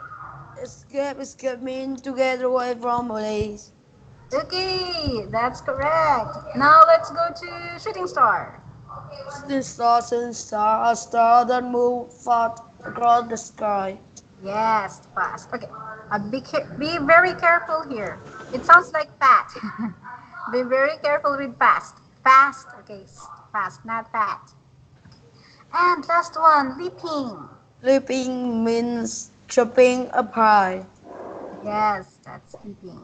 S1: Escape mean to get away from police.
S3: Okay, that's correct. Now let's go to shooting star.
S1: The stars and star, a star that move fast across the sky.
S3: Yes, fast. Okay, be very careful here. It sounds like fat. Be very careful with fast. Fast. Okay, fast, not fat. And last one, leaping.
S1: Leaping means jumping up high.
S3: Yes, that's leaping.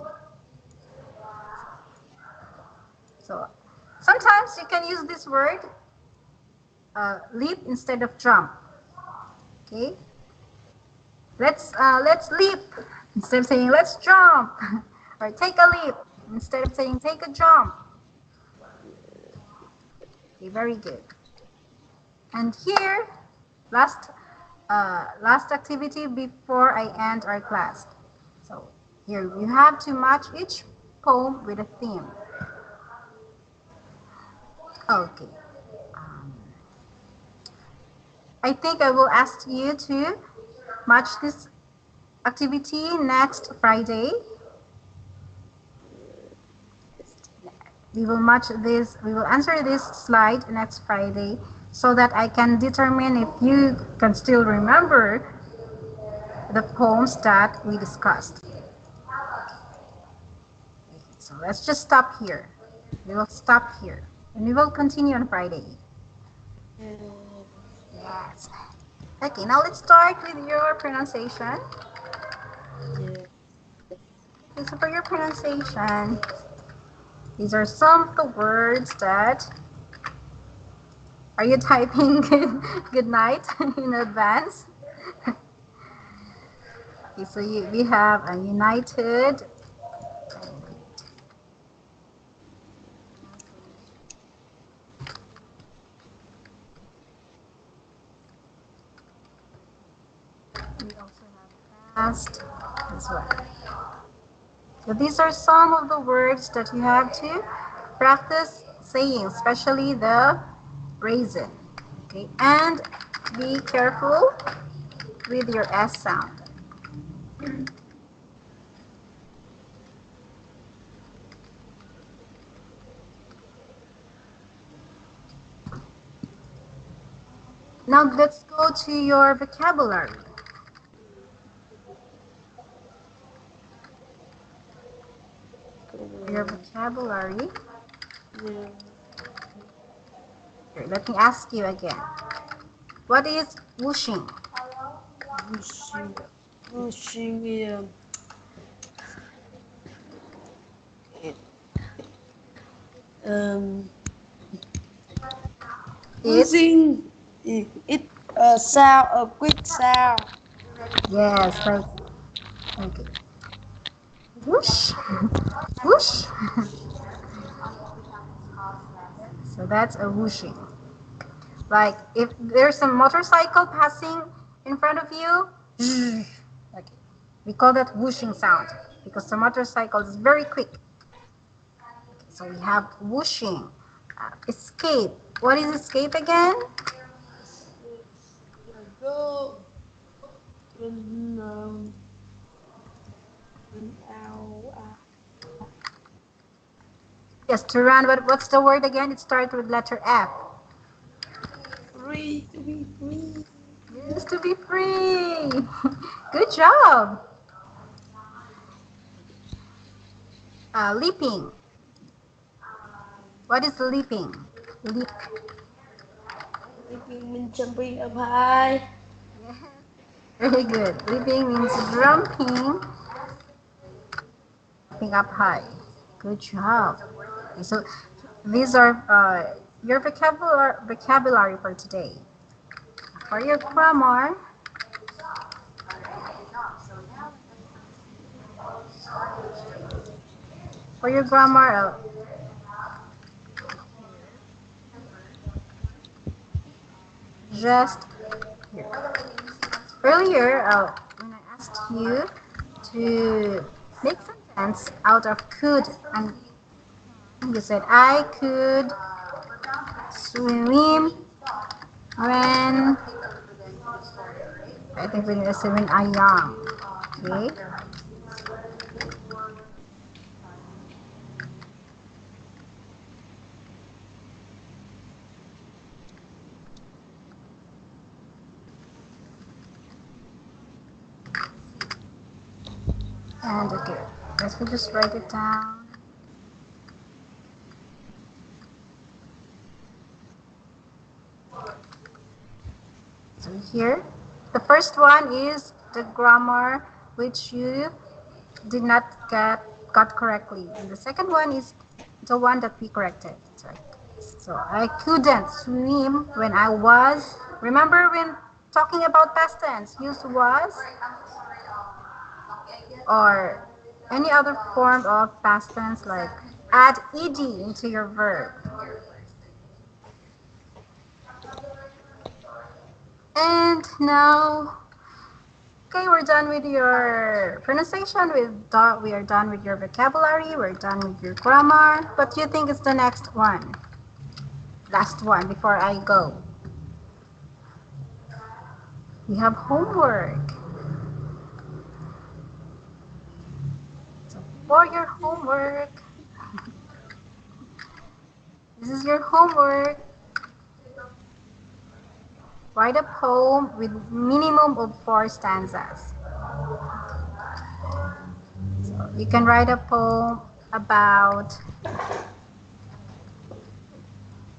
S3: So sometimes you can use this word leap instead of jump. Okay, let's leap instead of saying let's jump, or take a leap instead of saying take a jump. Okay, very good. And here, last last activity before I end our class. So here you have to match each poem with a theme. Okay. Um, I think I will ask you to match this activity next Friday. We will answer this slide next Friday so that I can determine if you can still remember the poems that we discussed. So let's just stop here. We will stop here and we will continue on Friday. Yes. Okay, now let's start with your pronunciation. Okay, so for your pronunciation, these are some of the words that are you typing good night in advance? Okay, so we have a united. We also have past as well. So these are some of the words that you have to practice saying, especially the raisin. Okay, and be careful with your S sound. Now let's go to your vocabulary. Your vocabulary. Here, let me ask you again. What is whooshing?
S1: Whooshing, um,
S3: It's
S1: whooshing. It a sound, a quick sound.
S3: yes, like okay. Whoosh, whoosh. So that's a whooshing. Like if there's a motorcycle passing in front of you, okay, we call that whooshing sound because the motorcycle is very quick. So we have whooshing, escape. What is escape again?
S1: Go when ow,
S3: Yes, to run. What's the word again? It starts with letter F.
S1: free, to be free.
S3: Yes, to be free. Good job. Leaping. What is leaping? Leap.
S1: Leaping means jumping up high.
S3: Yes. Very good. Leaping means jumping up high. Good job. Okay, so these are your vocabulary for today. For your grammar, for your grammar, just here. Earlier, when I asked you to make sentence out of could and you said I could swim when I think when you say when I young. Okay. And okay, let's just write it down. So here, the first one is the grammar which you did not got correctly, and the second one is the one that we corrected. So I couldn't swim when I was. Remember when talking about past tense, use was or any other form of past tense like add ed into your verb. And now, okay, we're done with your pronunciation. We are done with your vocabulary. We're done with your grammar. What do you think is the next one? Last one before I go. We have homework. So for your homework, this is your homework. Write a poem with minimum of 4 stanzas. So you can write a poem about,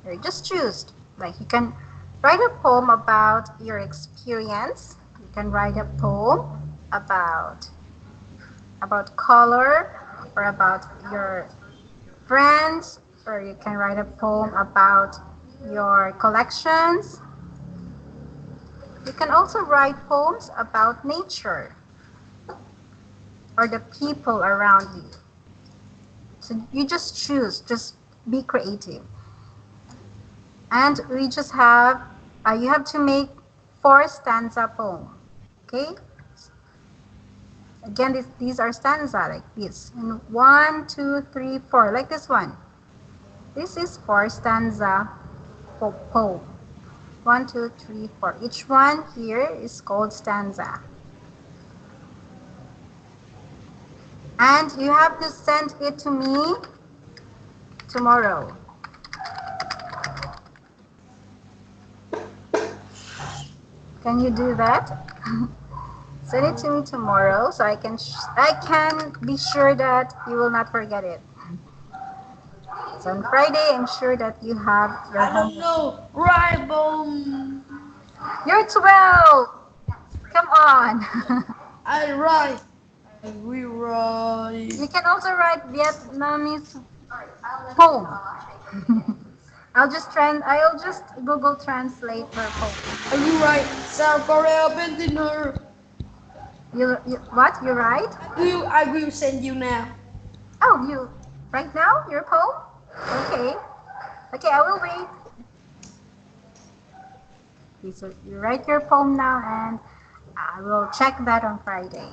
S3: or just choose, like you can write a poem about your experience. You can write a poem about color or about your friends, or you can write a poem about your collections. You can also write poems about nature or the people around you. So you just choose, just be creative. And we just have, you have to make 4 stanza poem, okay? Again, these are stanza like this. And 1, 2, 3, 4, like this one. This is 4 stanza poem. 1, 2, 3, 4. Each one here is called stanza. And you have to send it to me tomorrow. Can you do that? Send it to me tomorrow so I can be sure that you will not forget it. So on Friday, I'm sure that you have your
S1: I don't know. Right, boom.
S3: You're 12. Come on.
S1: I write. I will write.
S3: You can also write Vietnamese poem. I'll just Google translate her poem.
S1: I will write South Korea painting her.
S3: You what? You write?
S1: I will send you now.
S3: Oh, you right now your poem? Okay. Okay, I will wait. Okay, so you write your poem now, and I will check that on Friday.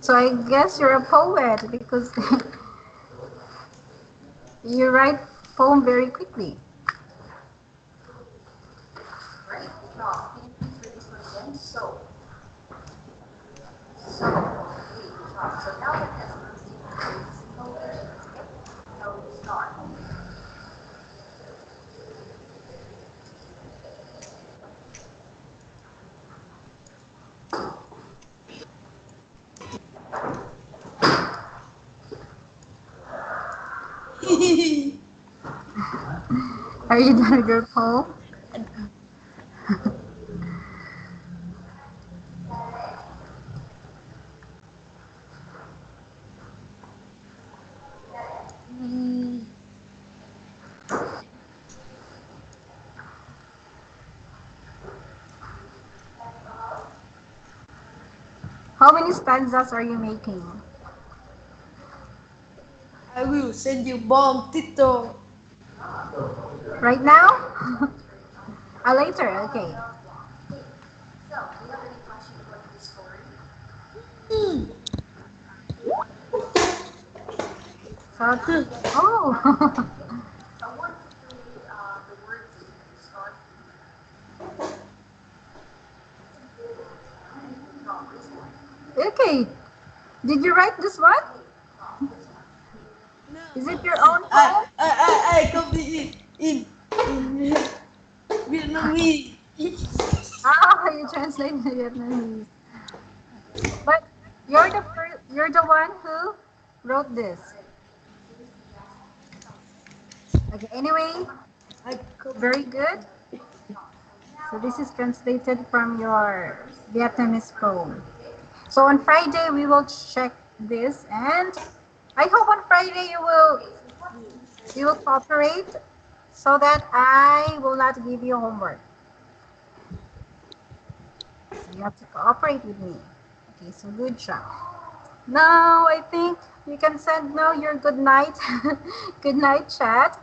S3: So I guess you're a poet because you write poem very quickly.
S2: So now the test procedure is English. Okay? So we start.
S3: Are you done with your poem?
S1: Mm,
S3: How many stanzas are you making?
S1: I will send you bomb, Tito.
S3: Right now? Later, okay.
S2: So, do you have any question about this story?
S1: Mm.
S3: So, oh,
S2: So I want you to read the words that you start. No, this one.
S3: okay. Did you write this one?
S2: No, this one.
S1: No,
S3: Is it your own
S1: I,
S3: poem?
S1: I copy it in Vietnamese.
S3: Ah, you translate the Vietnamese. But you're the one who wrote this. Okay, anyway,
S1: I copy
S3: very
S1: it.
S3: good. So this is translated from your Vietnamese poem. So on Friday we will check this, and I hope on Friday you will cooperate so that I will not give you homework. So you have to cooperate with me. Okay, so good job. Now I think you can send now your good night good night chat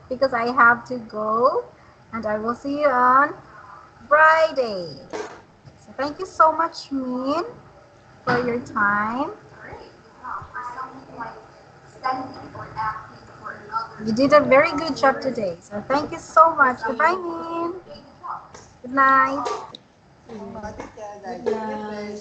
S3: because I have to go, and I will see you on Friday. So thank you so much, Min, for your time.
S2: Great. For something like standing or acting for another.
S3: You did a very good job today. So thank you so much. Goodbye, Min. Good night.
S1: Good night.